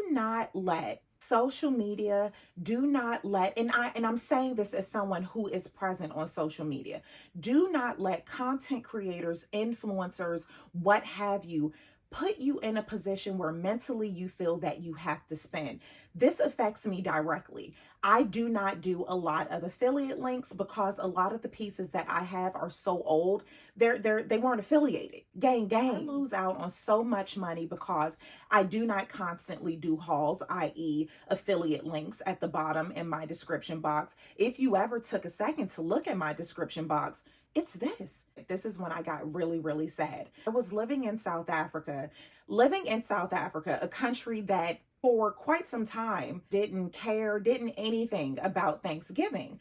do not let social media, do not let, and I'm saying this as someone who is present on social media, do not let content creators, influencers, what have you, put you in a position where mentally you feel that you have to spend. This affects me directly. I do not do a lot of affiliate links because a lot of the pieces that I have are so old. They weren't affiliated. Gang. I lose out on so much money because I do not constantly do hauls, i.e. affiliate links at the bottom in my description box. If you ever took a second to look at my description box, it's this. This is when I got really, really sad. I was living in South Africa, a country that for quite some time didn't care, didn't anything about Thanksgiving.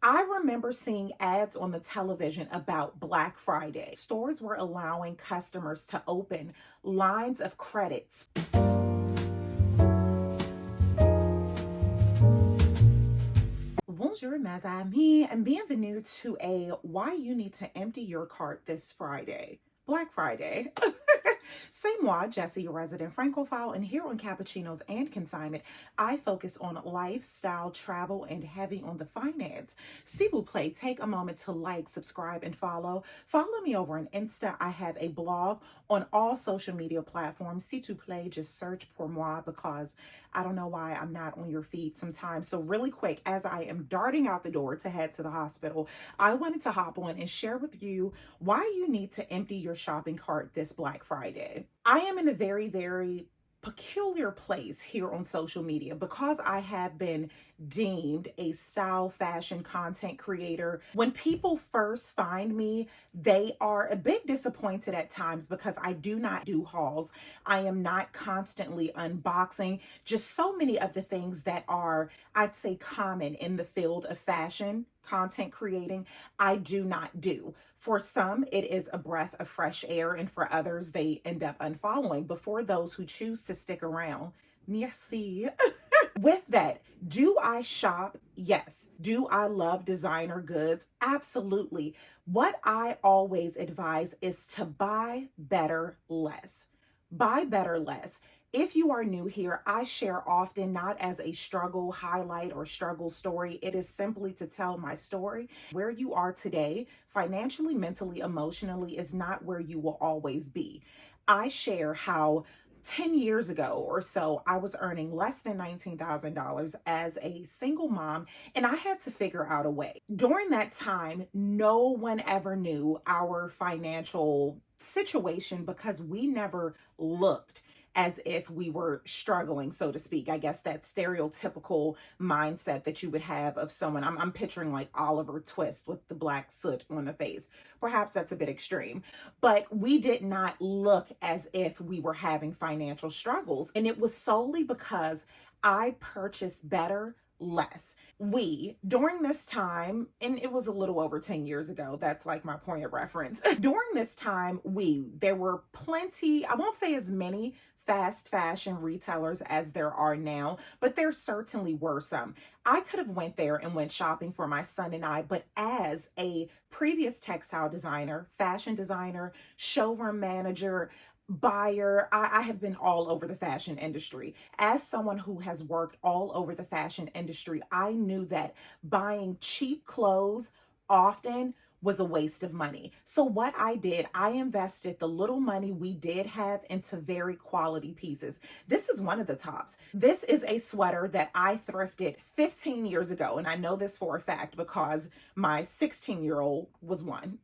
I remember seeing ads on the television about Black Friday. Stores were allowing customers to open lines of credits. Bonjour, mes amis, and bienvenue to a Why You Need to Empty Your Cart This Friday, Black Friday. C'est moi, Jessie, your resident Francophile, and here on Cappuccinos and Consignment, I focus on lifestyle, travel, and heavy on the finance. S'il vous plaît, take a moment to like, subscribe, and follow. Follow me over on Insta. I have a blog on all social media platforms. S'il vous plaît, just search pour moi because I don't know why I'm not on your feed sometimes. So really quick, as I am darting out the door to head to the hospital, I wanted to hop on and share with you why you need to empty your shopping cart this Black Friday. I am in a very, very peculiar place here on social media because I have been deemed a style fashion content creator. When people first find me, they are a bit disappointed at times because I do not do hauls. I am not constantly unboxing. Just so many of the things that are, I'd say, common in the field of fashion content creating, I do not do. For some, it is a breath of fresh air, and for others, they end up unfollowing. But for those who choose to stick around, merci. With that, do I shop? Yes. Do I love designer goods? Absolutely. What I always advise is to buy better, less. Buy better, less. If you are new here, I share often not as a struggle highlight or struggle story. It is simply to tell my story. Where you are today, financially, mentally, emotionally, is not where you will always be. I share how 10 years ago or so, I was earning less than $19,000 as a single mom, and I had to figure out a way. During that time, no one ever knew our financial situation because we never looked as if we were struggling, so to speak. I guess that stereotypical mindset that you would have of someone. I'm picturing like Oliver Twist with the black soot on the face. Perhaps that's a bit extreme, but we did not look as if we were having financial struggles. And it was solely because I purchased better, less. During this time, and it was a little over 10 years ago, that's like my point of reference. During this time, there were plenty, I won't say as many fast fashion retailers as there are now, but there certainly were some. I could have went there and went shopping for my son and I, but as a previous textile designer, fashion designer, showroom manager, buyer, I have been all over the fashion industry. As someone who has worked all over the fashion industry, I knew that buying cheap clothes often was a waste of money. So what I did, I invested the little money we did have into very quality pieces. This is one of the tops. This is a sweater that I thrifted 15 years ago. And I know this for a fact because my 16-year-old was one.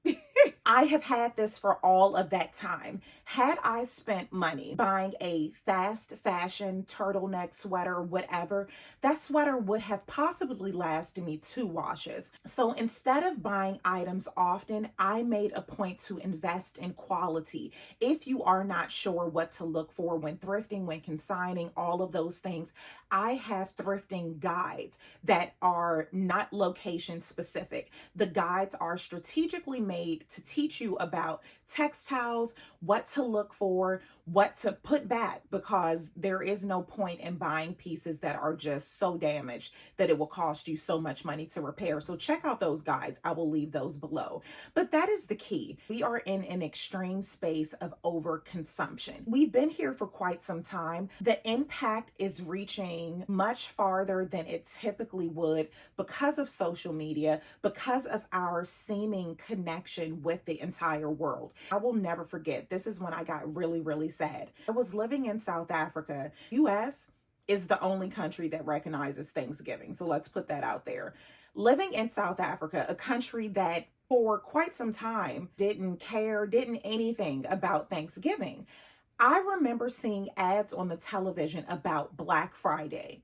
I have had this for all of that time. Had I spent money buying a fast fashion turtleneck sweater, whatever, that sweater would have possibly lasted me 2 washes. So instead of buying items often, I made a point to invest in quality. If you are not sure what to look for when thrifting, when consigning, all of those things, I have thrifting guides that are not location specific. The guides are strategically made to teach you about textiles, what to look for, what to put back, because there is no point in buying pieces that are just so damaged that it will cost you so much money to repair. So check out those guides. I will leave those below. But that is the key. We are in an extreme space of overconsumption. We've been here for quite some time. The impact is reaching much farther than it typically would because of social media, because of our seeming connection with the entire world. I will never forget, this is when I got really, really sad. I was living in South Africa. US is the only country that recognizes Thanksgiving. So let's put that out there. Living in South Africa, a country that for quite some time didn't care, didn't anything about Thanksgiving. I remember seeing ads on the television about Black Friday.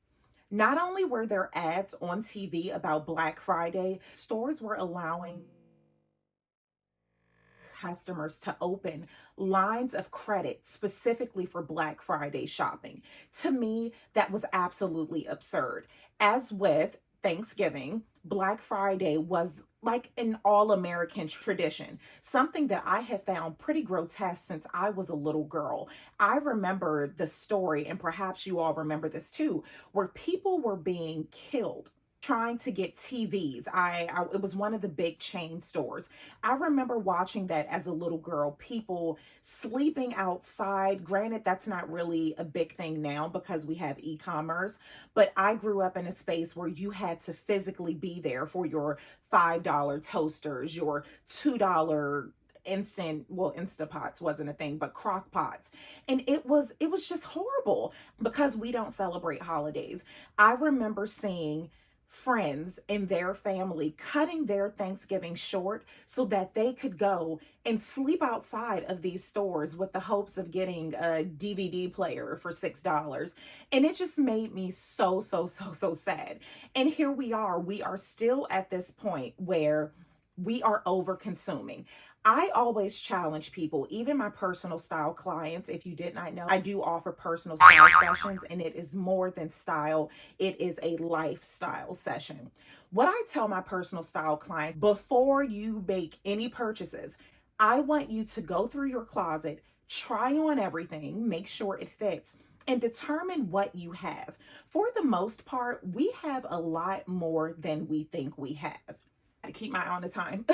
Not only were there ads on TV about Black Friday, stores were allowing customers to open lines of credit specifically for Black Friday shopping. To me, that was absolutely absurd. As with Thanksgiving, Black Friday was like an all-American tradition, something that I have found pretty grotesque since I was a little girl. I remember the story, and perhaps you all remember this too, where people were being killed trying to get TVs. It was one of the big chain stores. I remember watching that as a little girl, people sleeping outside. Granted, that's not really a big thing now because we have e-commerce, but I grew up in a space where you had to physically be there for your $5 toasters, your $2 Instapots wasn't a thing, but crock pots. And it was just horrible because we don't celebrate holidays. I remember seeing friends and their family cutting their Thanksgiving short so that they could go and sleep outside of these stores with the hopes of getting a DVD player for $6. And it just made me so sad. And here we are still at this point where we are over consuming. I always challenge people, even my personal style clients. If you did not know, I do offer personal style sessions, and it is more than style. It is a lifestyle session. What I tell my personal style clients, before you make any purchases, I want you to go through your closet, try on everything, make sure it fits, and determine what you have. For the most part, we have a lot more than we think we have. To keep my eye on the time.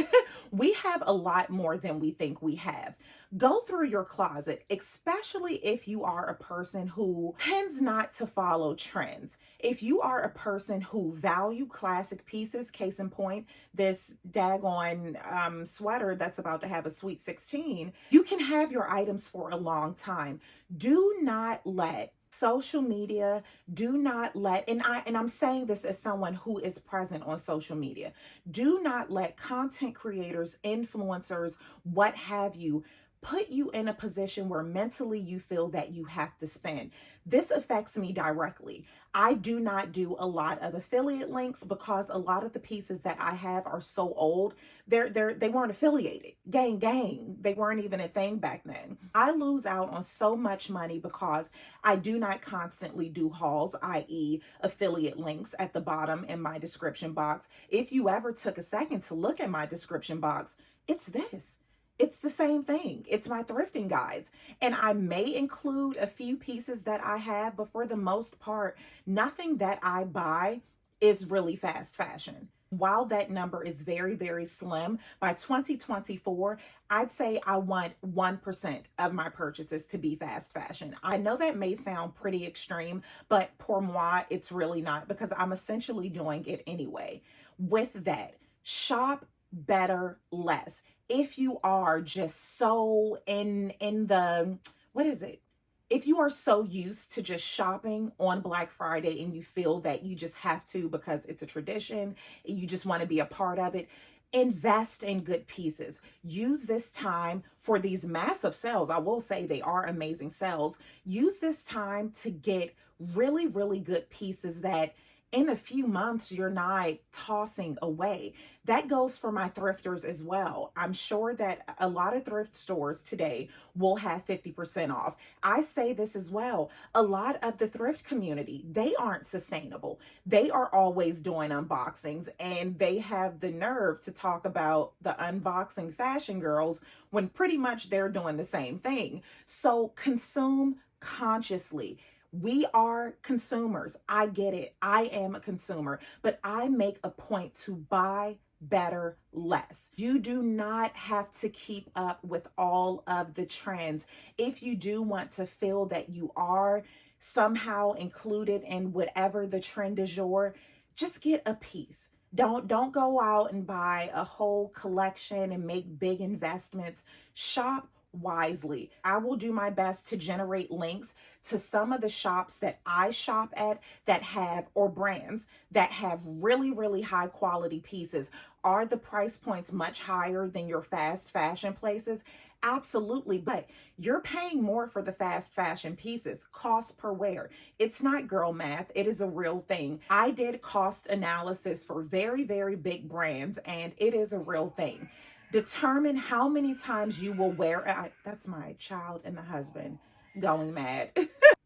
We have a lot more than we think we have. Go through your closet, especially if you are a person who tends not to follow trends. If you are a person who value classic pieces, case in point, this daggone sweater that's about to have a sweet 16, you can have your items for a long time. Do not let social media, do not let, and I'm saying this as someone who is present on social media, do not let content creators, influencers, what have you, put you in a position where mentally you feel that you have to spend. This affects me directly. I do not do a lot of affiliate links because a lot of the pieces that I have are so old. They weren't affiliated. Gang. They weren't even a thing back then. I lose out on so much money because I do not constantly do hauls, i.e. affiliate links at the bottom in my description box. If you ever took a second to look at my description box, it's this. It's the same thing. It's my thrifting guides. And I may include a few pieces that I have, but for the most part, nothing that I buy is really fast fashion. While that number is very, very slim, by 2024, I'd say I want 1% of my purchases to be fast fashion. I know that may sound pretty extreme, but pour moi, it's really not, because I'm essentially doing it anyway. With that, shop better, less. If you are just so in the, what is it? If you are so used to just shopping on Black Friday and you feel that you just have to because it's a tradition, you just want to be a part of it, invest in good pieces. Use this time for these massive sales. I will say they are amazing sales. Use this time to get really, really good pieces that in a few months you're not tossing away. That goes for my thrifters as well. I'm sure that a lot of thrift stores today will have 50% off. I say this as well. A lot of the thrift community, they aren't sustainable. They are always doing unboxings, and they have the nerve to talk about the unboxing fashion girls when pretty much they're doing the same thing. So consume consciously. We are consumers. I get it. I am a consumer, but I make a point to buy better, less. You do not have to keep up with all of the trends. If you do want to feel that you are somehow included in whatever the trend du jour, just get a piece. Don't go out and buy a whole collection and make big investments. Shop wisely. I will do my best to generate links to some of the shops that I shop at that have, or brands that have really high quality pieces. Are the price points much higher than your fast fashion places? Absolutely, but you're paying more for the fast fashion pieces, cost per wear. It's not girl math, it is a real thing. I did cost analysis for very big brands, and it is a real thing. Determine how many times you will wear it. That's my child and the husband going mad.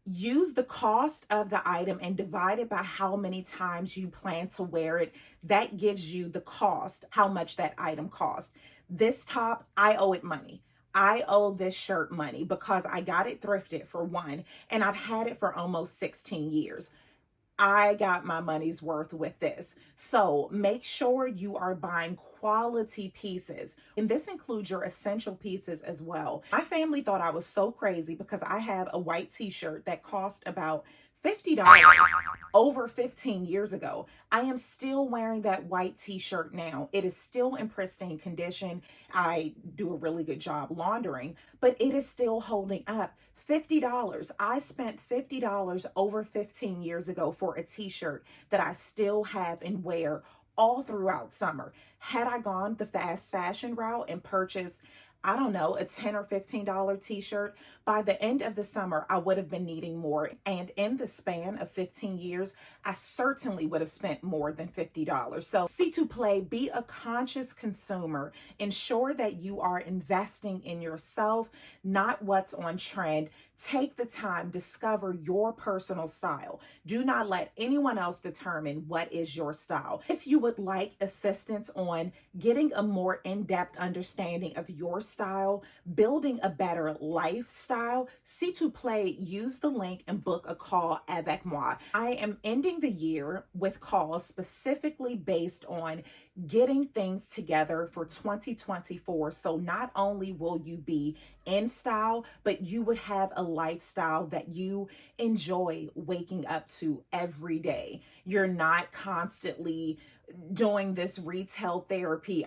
Use the cost of the item and divide it by how many times you plan to wear it. That gives you the cost, how much that item costs. This top, I owe it money. I owe this shirt money because I got it thrifted, for one, and I've had it for almost 16 years. I got my money's worth with this. So make sure you are buying quality pieces. And this includes your essential pieces as well. My family thought I was so crazy because I have a white t-shirt that cost about $50 over 15 years ago. I am still wearing that white t-shirt now. It is still in pristine condition. I do a really good job laundering, but it is still holding up. $50. I spent $50 over 15 years ago for a t-shirt that I still have and wear all throughout summer. Had I gone the fast fashion route and purchased, I don't know, a $10 or $15 t-shirt, by the end of the summer, I would have been needing more. And in the span of 15 years, I certainly would have spent more than $50. So see to play, be a conscious consumer. Ensure that you are investing in yourself, not what's on trend. Take the time, discover your personal style. Do not let anyone else determine what is your style. If you would like assistance on getting a more in-depth understanding of your style, building a better lifestyle, see to play, use the link and book a call avec moi. I am ending the year with calls specifically based on getting things together for 2024. So not only will you be in style, but you would have a lifestyle that you enjoy waking up to every day. You're not constantly doing this retail therapy.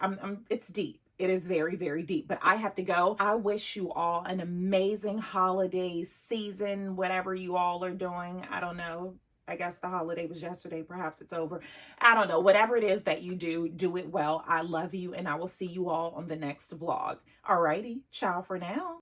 It's deep. It is very deep, but I have to go. I wish you all an amazing holiday season, whatever you all are doing. I don't know. I guess the holiday was yesterday. Perhaps it's over. I don't know. Whatever it is that you do, do it well. I love you, and I will see you all on the next vlog. Alrighty. Ciao for now.